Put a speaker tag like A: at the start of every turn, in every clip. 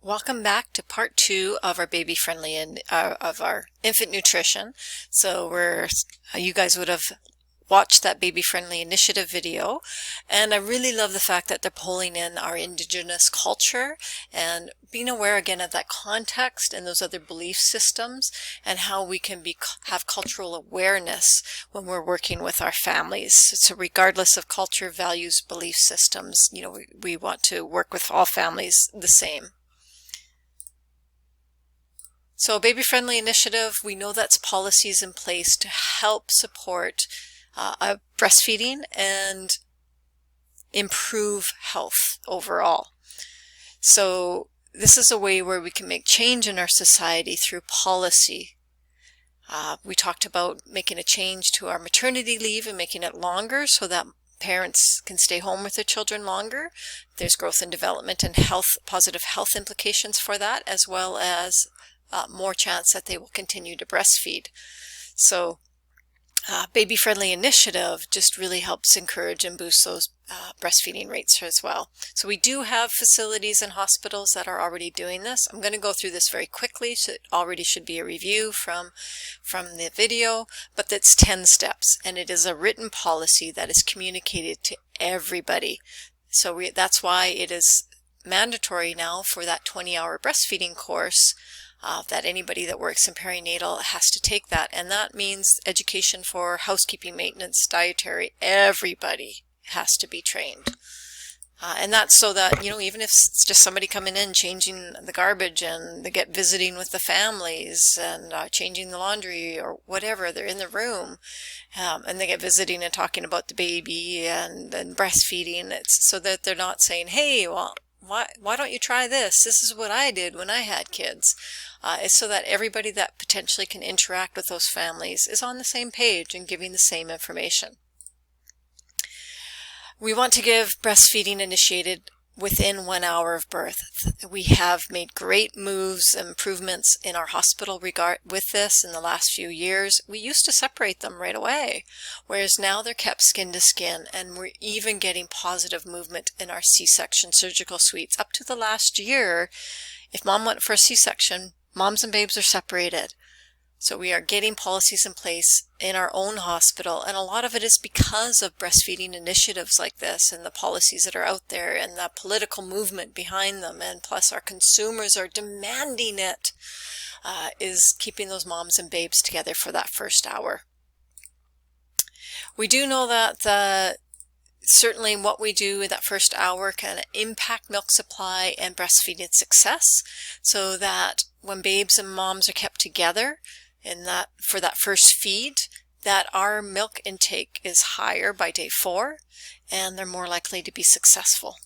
A: Welcome back to part two of our baby friendly and of our infant nutrition. So you guys would have watched that baby friendly initiative video, and I really love the fact that they're pulling in our indigenous culture and being aware again of that context and those other belief systems and how we can have cultural awareness when we're working with our families. So regardless of culture, values, belief systems, we want to work with all families the same. So a baby-friendly initiative, we know that's policies in place to help support breastfeeding and improve health overall. So this is a way where we can make change in our society through policy. We talked about making a change to our maternity leave and making it longer so that parents can stay home with their children longer. There's growth and development and positive health implications for that, as well as more chance that they will continue to breastfeed. So baby-friendly initiative just really helps encourage and boost those breastfeeding rates as well. So we do have facilities and hospitals that are already doing this. I'm going to go through this very quickly, so it already should be a review from the video, but that's 10 steps, and it is a written policy that is communicated to everybody. So that's why it is mandatory now for that 20-hour breastfeeding course that anybody that works in perinatal has to take that. And that means education for housekeeping, maintenance, dietary, everybody has to be trained. And that's so that, even if it's just somebody coming in, changing the garbage, and they get visiting with the families and changing the laundry or whatever, they're in the room, and they get visiting and talking about the baby and breastfeeding. It's so that they're not saying, hey, well, why don't you try this? This is what I did when I had kids. It's so that everybody that potentially can interact with those families is on the same page and giving the same information. We want to give breastfeeding initiated within 1 hour of birth. We have made great moves, improvements in our hospital with this in the last few years. We used to separate them right away, whereas now they're kept skin to skin, and we're even getting positive movement in our C-section surgical suites. Up to the last year, if mom went for a C-section, moms and babes are separated. So we are getting policies in place in our own hospital, and a lot of it is because of breastfeeding initiatives like this and the policies that are out there and the political movement behind them, and plus our consumers are demanding it, is keeping those moms and babes together for that first hour. We do know that certainly what we do in that first hour can impact milk supply and breastfeeding success, so that when babes and moms are kept together for that first feed, that our milk intake is higher by day 4, and they're more likely to be successful.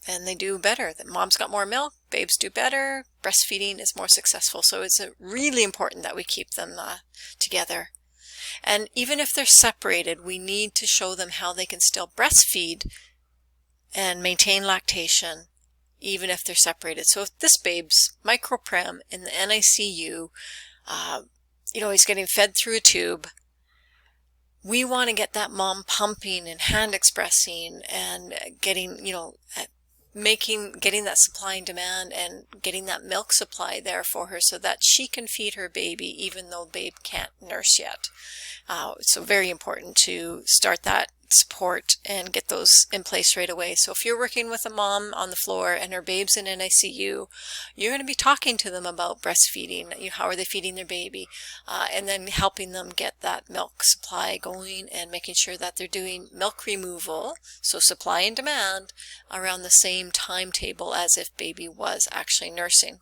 A: And they do better. The mom's got more milk, babes do better, breastfeeding is more successful. So it's really important that we keep them together. And even if they're separated, we need to show them how they can still breastfeed and maintain lactation even if they're separated. So if this babe's microprem in the NICU, he's getting fed through a tube, we want to get that mom pumping and hand expressing and getting that supply and demand and getting that milk supply there for her so that she can feed her baby even though babe can't nurse yet. So very important to start that support and get those in place right away. So if you're working with a mom on the floor and her babe's in NICU, you're going to be talking to them about breastfeeding. How are they feeding their baby? And then helping them get that milk supply going and making sure that they're doing milk removal, so supply and demand, around the same timetable as if baby was actually nursing.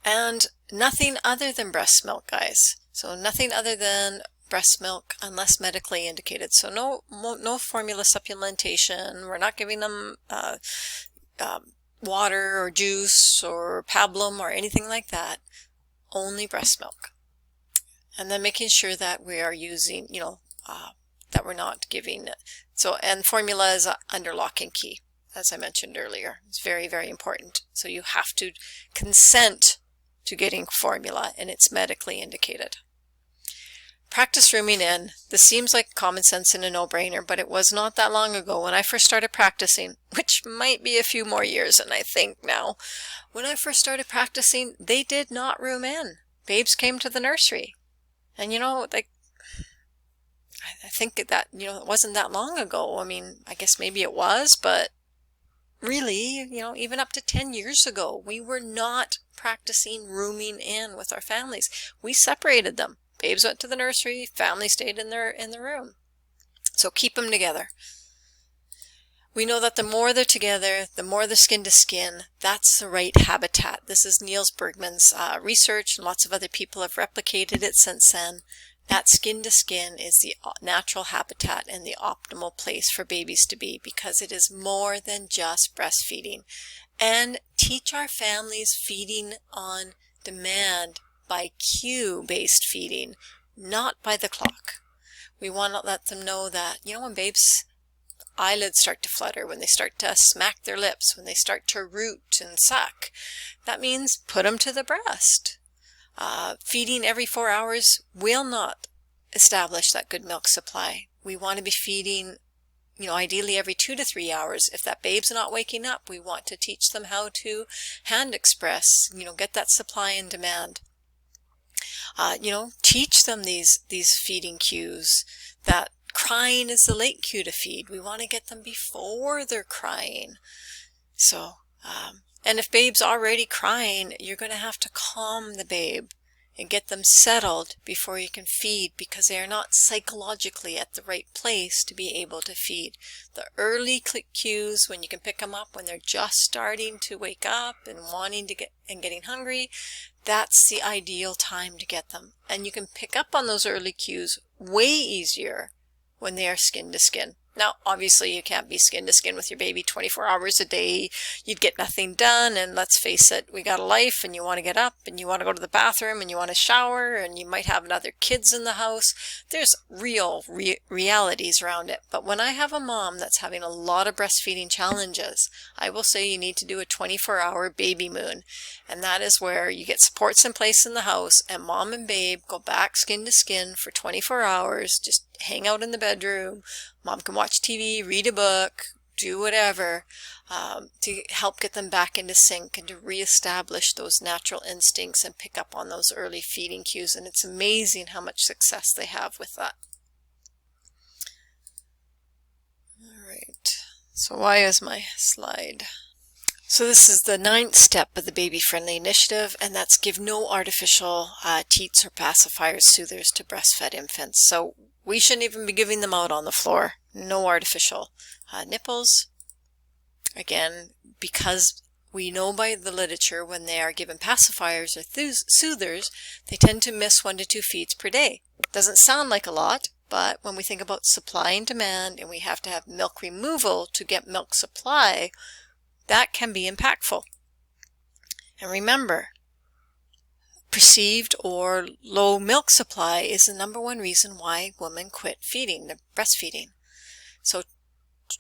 A: And nothing other than breast milk, guys. So nothing other than breast milk unless medically indicated. So no formula supplementation. We're not giving them water or juice or pablum or anything like that. Only breast milk. And then making sure that we are using, that we're not giving. And formula is under lock and key, as I mentioned earlier. It's very, very important. So you have to consent to getting formula, and it's medically indicated. Practice rooming in. This seems like common sense and a no-brainer, but it was not that long ago when I first started practicing, which might be a few more years than I think now. When I first started practicing, they did not room in. Babes came to the nursery. And like, I think that, it wasn't that long ago. I mean, I guess maybe it was, but really, even up to 10 years ago, we were not practicing rooming in with our families. We separated them. Babes went to the nursery, family stayed in the room. So keep them together. We know that the more they're together, the more they're skin to skin, that's the right habitat. This is Niels Bergman's research, and lots of other people have replicated it since then. That skin to skin is the natural habitat and the optimal place for babies to be, because it is more than just breastfeeding. And teach our families feeding on demand by cue-based feeding, not by the clock. We want to let them know that, when babes' eyelids start to flutter, when they start to smack their lips, when they start to root and suck, that means put them to the breast. Feeding every 4 hours will not establish that good milk supply. We want to be feeding, ideally every 2 to 3 hours. If that babe's not waking up, we want to teach them how to hand express, get that supply and demand. Teach them these feeding cues, that crying is the late cue to feed. We want to get them before they're crying. So, and if babe's already crying, you're going to have to calm the babe and get them settled before you can feed, because they are not psychologically at the right place to be able to feed. The early cues, when you can pick them up when they're just starting to wake up and wanting to getting hungry, that's the ideal time to get them. And you can pick up on those early cues way easier when they are skin to skin. Now, obviously, you can't be skin to skin with your baby 24 hours a day. You'd get nothing done. And let's face it, we got a life, and you want to get up, and you want to go to the bathroom, and you want to shower, and you might have other kids in the house. There's real realities around it. But when I have a mom that's having a lot of breastfeeding challenges, I will say you need to do a 24-hour baby moon. And that is where you get supports in place in the house, and mom and babe go back skin to skin for 24 hours, just hang out in the bedroom. Mom can watch TV, read a book, do whatever, to help get them back into sync and to reestablish those natural instincts and pick up on those early feeding cues. And it's amazing how much success they have with that. All right, so why is my slide? So this is the 9th step of the Baby Friendly Initiative, and that's give no artificial teats or pacifiers, soothers to breastfed infants. So we shouldn't even be giving them out on the floor. No artificial nipples. Again, because we know by the literature when they are given pacifiers or soothers, they tend to miss 1 to 2 feeds per day. Doesn't sound like a lot, but when we think about supply and demand, and we have to have milk removal to get milk supply, that can be impactful. And remember, perceived or low milk supply is the #1 reason why women quit feeding, the breastfeeding. So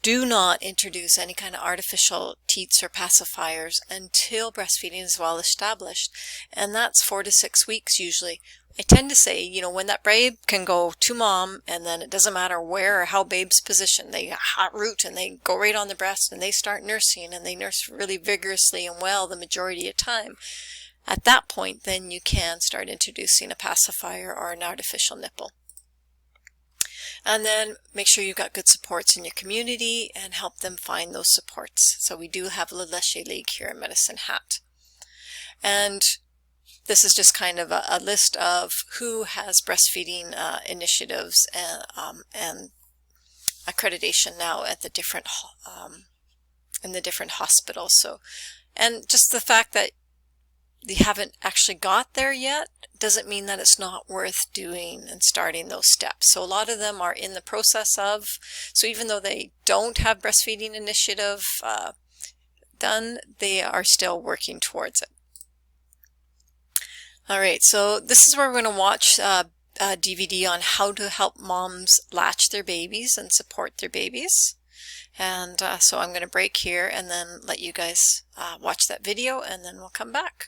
A: do not introduce any kind of artificial teats or pacifiers until breastfeeding is well established. And that's 4 to 6 weeks usually. I tend to say, when that babe can go to mom, and then it doesn't matter where or how babe's positioned, they hot root and they go right on the breast and they start nursing, and they nurse really vigorously and well the majority of time. At that point, then you can start introducing a pacifier or an artificial nipple. And then make sure you've got good supports in your community and help them find those supports. So we do have Le Lèche League here in Medicine Hat. And this is just kind of a list of who has breastfeeding initiatives and accreditation now at the different in the different hospitals. So, and just the fact that you haven't actually got there yet doesn't mean that it's not worth doing and starting those steps. So a lot of them are in the process of, so even though they don't have breastfeeding initiative done, they are still working towards it. All right, so this is where we're going to watch a DVD on how to help moms latch their babies and support their babies. And so I'm going to break here and then let you guys watch that video, and then we'll come back.